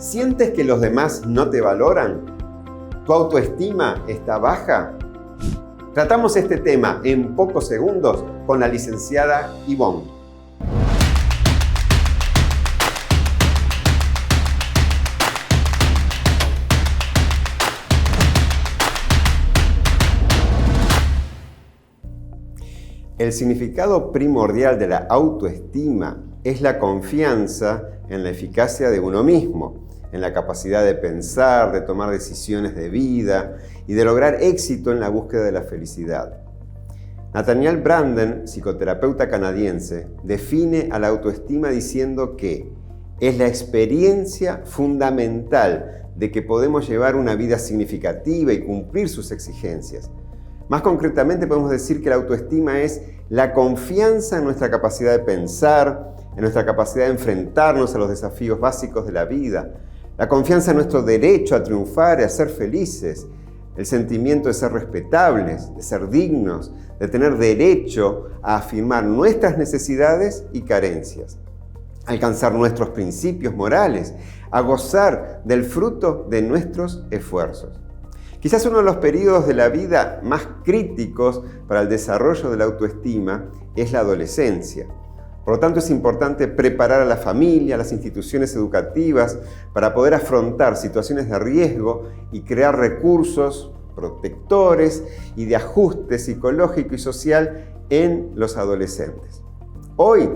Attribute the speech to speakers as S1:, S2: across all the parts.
S1: ¿Sientes que los demás no te valoran? ¿Tu autoestima está baja? Tratamos este tema en pocos segundos con la licenciada Ivonne. El significado primordial de la autoestima es la confianza en la eficacia de uno mismo, en la capacidad de pensar, de tomar decisiones de vida y de lograr éxito en la búsqueda de la felicidad. Nathaniel Branden, psicoterapeuta canadiense, define a la autoestima diciendo que es la experiencia fundamental de que podemos llevar una vida significativa y cumplir sus exigencias. Más concretamente podemos decir que la autoestima es la confianza en nuestra capacidad de pensar, en nuestra capacidad de enfrentarnos a los desafíos básicos de la vida, la confianza en nuestro derecho a triunfar y a ser felices, el sentimiento de ser respetables, de ser dignos, de tener derecho a afirmar nuestras necesidades y carencias, a alcanzar nuestros principios morales, a gozar del fruto de nuestros esfuerzos. Quizás uno de los periodos de la vida más críticos para el desarrollo de la autoestima es la adolescencia. Por lo tanto, es importante preparar a la familia, a las instituciones educativas, para poder afrontar situaciones de riesgo y crear recursos protectores y de ajuste psicológico y social en los adolescentes. Hoy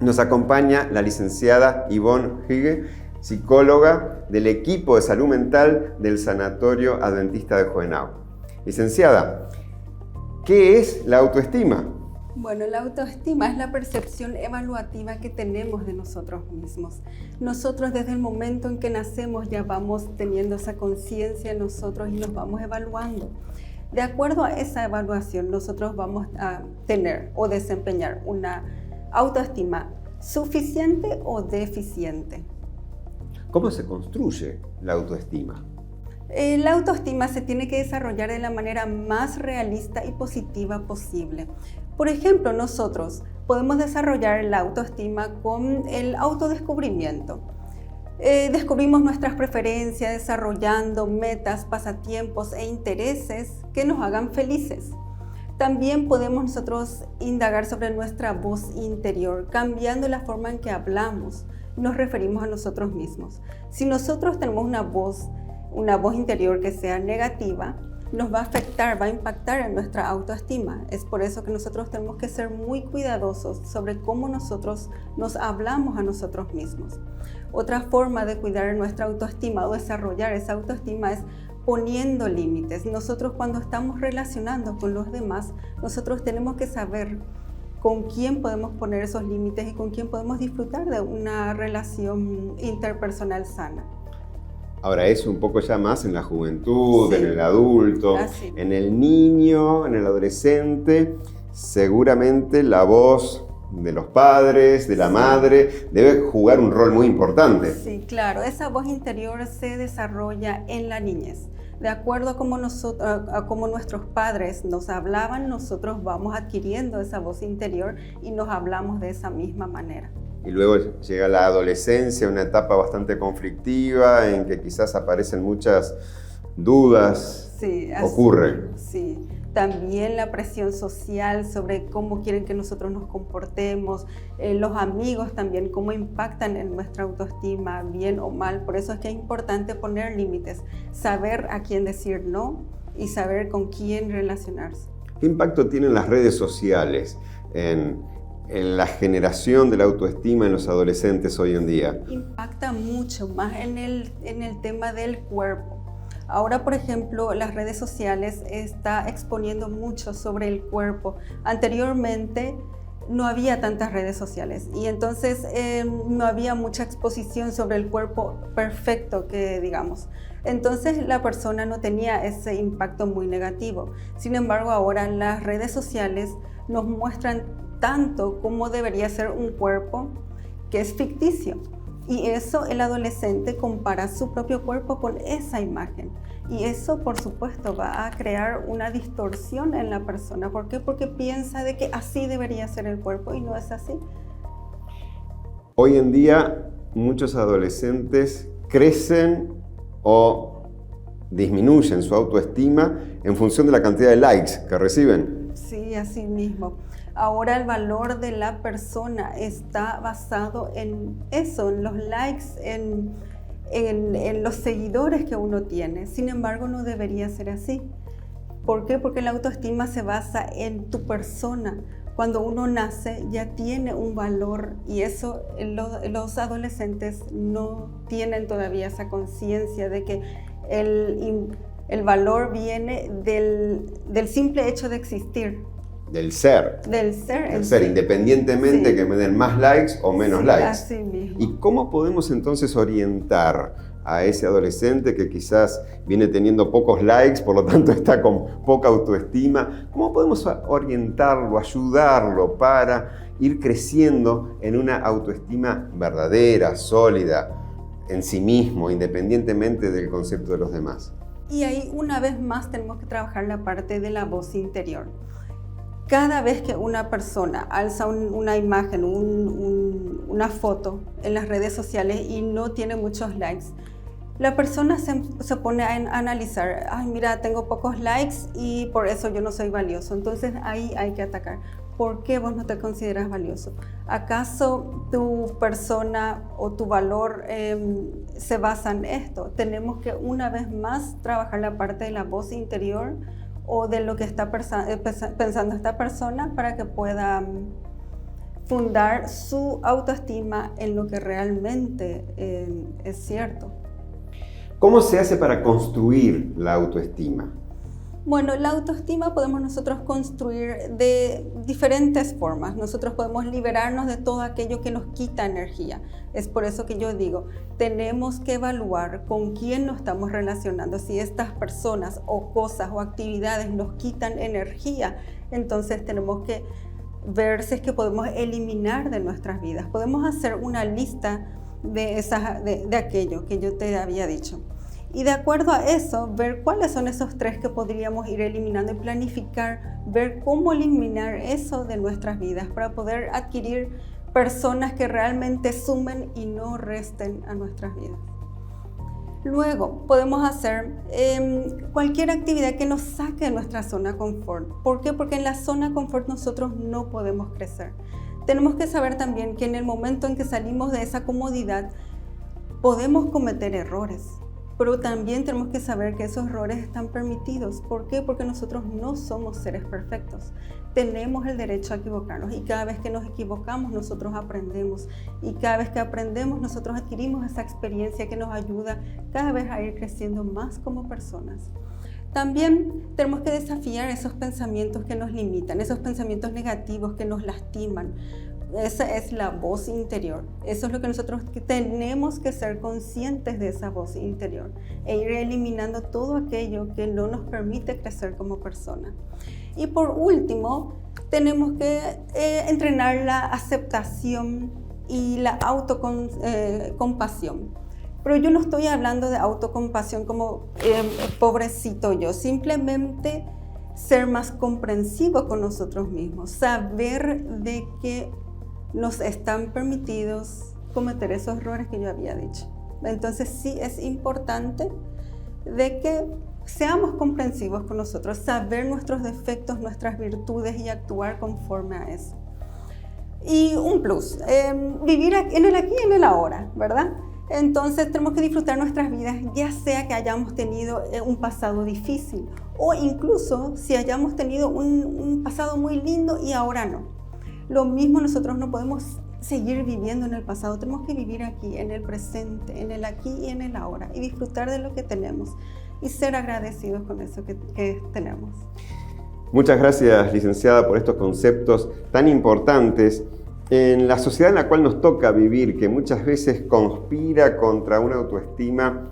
S1: nos acompaña la licenciada Ivonne Hige, psicóloga del equipo de salud mental del Sanatorio Adventista de Juvenau. Licenciada, ¿qué es la autoestima?
S2: Bueno, la autoestima es la percepción evaluativa que tenemos de nosotros mismos. Nosotros desde el momento en que nacemos ya vamos teniendo esa conciencia en nosotros y nos vamos evaluando. De acuerdo a esa evaluación, nosotros vamos a tener o desempeñar una autoestima suficiente o deficiente.
S1: ¿Cómo se construye la autoestima?
S2: La autoestima se tiene que desarrollar de la manera más realista y positiva posible. Por ejemplo, nosotros podemos desarrollar la autoestima con el autodescubrimiento. Descubrimos nuestras preferencias desarrollando metas, pasatiempos e intereses que nos hagan felices. También podemos nosotros indagar sobre nuestra voz interior, cambiando la forma en que hablamos, nos referimos a nosotros mismos. Si nosotros tenemos una voz interior que sea negativa, nos va a afectar, va a impactar en nuestra autoestima. Es por eso que nosotros tenemos que ser muy cuidadosos sobre cómo nosotros nos hablamos a nosotros mismos. Otra forma de cuidar nuestra autoestima o desarrollar esa autoestima es poniendo límites. Nosotros cuando estamos relacionando con los demás, nosotros tenemos que saber con quién podemos poner esos límites y con quién podemos disfrutar de una relación interpersonal sana.
S1: Ahora, eso un poco ya más en la juventud, sí, en el adulto,
S2: así.
S1: En el niño, en el adolescente, seguramente la voz de los padres, de la madre, debe jugar un rol muy importante.
S2: Sí, claro, esa voz interior se desarrolla en la niñez. De acuerdo a cómo nuestros padres nos hablaban, nosotros vamos adquiriendo esa voz interior y nos hablamos de esa misma manera.
S1: Y luego llega la adolescencia, una etapa bastante conflictiva en que quizás aparecen muchas dudas.
S2: Sí,
S1: ocurre.
S2: Sí, también la presión social sobre cómo quieren que nosotros nos comportemos, los amigos también, cómo impactan en nuestra autoestima, bien o mal. Por eso es que es importante poner límites, saber a quién decir no y saber con quién relacionarse.
S1: ¿Qué impacto tienen las redes sociales en la generación de la autoestima en los adolescentes hoy en día?
S2: Impacta mucho más en el tema del cuerpo. Ahora, por ejemplo, las redes sociales están exponiendo mucho sobre el cuerpo. Anteriormente no había tantas redes sociales y entonces no había mucha exposición sobre el cuerpo perfecto que digamos. Entonces la persona no tenía ese impacto muy negativo. Sin embargo, ahora las redes sociales nos muestran tanto cómo debería ser un cuerpo que es ficticio. Y eso el adolescente compara su propio cuerpo con esa imagen. Y eso, por supuesto, va a crear una distorsión en la persona. ¿Por qué? Porque piensa de que así debería ser el cuerpo y no es así.
S1: Hoy en día, muchos adolescentes crecen o disminuyen su autoestima en función de la cantidad de likes que reciben.
S2: Sí, así mismo. Ahora el valor de la persona está basado en eso, en los likes, en los seguidores que uno tiene. Sin embargo, no debería ser así. ¿Por qué? Porque la autoestima se basa en tu persona. Cuando uno nace ya tiene un valor y eso los adolescentes no tienen todavía esa conciencia de que el valor viene del simple hecho de existir.
S1: Del ser.
S2: Del ser.
S1: Del ser, independientemente
S2: sí.
S1: que me den más likes o menos
S2: sí,
S1: likes.
S2: Así mismo.
S1: ¿Y cómo podemos entonces orientar a ese adolescente que quizás viene teniendo pocos likes, por lo tanto está con poca autoestima? ¿Cómo podemos orientarlo, ayudarlo para ir creciendo en una autoestima verdadera, sólida, en sí mismo, independientemente del concepto de los demás?
S2: Y ahí una vez más tenemos que trabajar la parte de la voz interior. Cada vez que una persona alza una imagen, una foto en las redes sociales y no tiene muchos likes, la persona se pone a analizar, ay mira, tengo pocos likes y por eso yo no soy valioso. Entonces ahí hay que atacar. ¿Por qué vos no te consideras valioso? ¿Acaso tu persona o tu valor se basa en esto? Tenemos que una vez más trabajar la parte de la voz interior o de lo que está pensando esta persona para que pueda fundar su autoestima en lo que realmente es cierto.
S1: ¿Cómo se hace para construir la autoestima?
S2: Bueno, la autoestima podemos nosotros construir de diferentes formas. Nosotros podemos liberarnos de todo aquello que nos quita energía. Es por eso que yo digo, tenemos que evaluar con quién nos estamos relacionando. Si estas personas o cosas o actividades nos quitan energía, entonces tenemos que ver si es que podemos eliminar de nuestras vidas. Podemos hacer una lista de aquello que yo te había dicho. Y de acuerdo a eso, ver cuáles son esos 3 que podríamos ir eliminando y planificar, ver cómo eliminar eso de nuestras vidas para poder adquirir personas que realmente sumen y no resten a nuestras vidas. Luego, podemos hacer cualquier actividad que nos saque de nuestra zona de confort. ¿Por qué? Porque en la zona de confort nosotros no podemos crecer. Tenemos que saber también que en el momento en que salimos de esa comodidad, podemos cometer errores. Pero también tenemos que saber que esos errores están permitidos. ¿Por qué? Porque nosotros no somos seres perfectos. Tenemos el derecho a equivocarnos y cada vez que nos equivocamos nosotros aprendemos. Y cada vez que aprendemos nosotros adquirimos esa experiencia que nos ayuda cada vez a ir creciendo más como personas. También tenemos que desafiar esos pensamientos que nos limitan, esos pensamientos negativos que nos lastiman. Esa es la voz interior. Eso es lo que nosotros tenemos que ser conscientes de, esa voz interior e ir eliminando todo aquello que no nos permite crecer como persona. Y por último, tenemos que entrenar la aceptación y la autocompasión. Pero yo no estoy hablando de autocompasión como pobrecito yo, simplemente ser más comprensivos con nosotros mismos, saber de que nos están permitidos cometer esos errores que yo había dicho. Entonces sí es importante de que seamos comprensivos con nosotros, saber nuestros defectos, nuestras virtudes y actuar conforme a eso. Y un plus, vivir en el aquí y en el ahora, ¿verdad? Entonces tenemos que disfrutar nuestras vidas, ya sea que hayamos tenido un pasado difícil o incluso si hayamos tenido un pasado muy lindo y ahora no. Lo mismo nosotros no podemos seguir viviendo en el pasado, tenemos que vivir aquí, en el presente, en el aquí y en el ahora y disfrutar de lo que tenemos y ser agradecidos con eso que tenemos.
S1: Muchas gracias, licenciada, por estos conceptos tan importantes en la sociedad en la cual nos toca vivir, que muchas veces conspira contra una autoestima,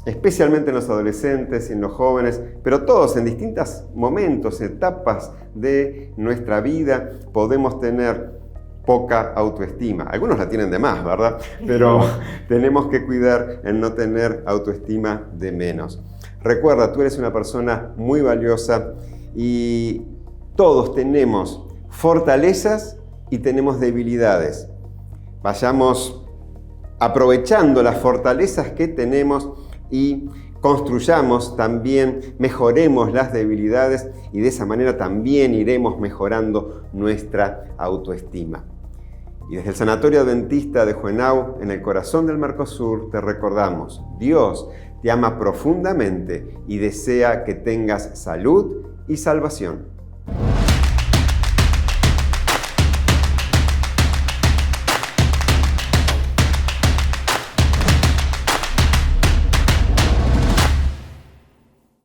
S1: especialmente en los adolescentes y en los jóvenes, pero todos en distintos momentos, etapas de nuestra vida podemos tener poca autoestima. Algunos la tienen de más, ¿verdad? Pero tenemos que cuidar en no tener autoestima de menos. Recuerda, tú eres una persona muy valiosa y todos tenemos fortalezas y tenemos debilidades. Vayamos aprovechando las fortalezas que tenemos y construyamos también, mejoremos las debilidades y de esa manera también iremos mejorando nuestra autoestima. Y desde el Sanatorio Adventista de Juvenau, en el corazón del Mercosur, te recordamos, Dios te ama profundamente y desea que tengas salud y salvación.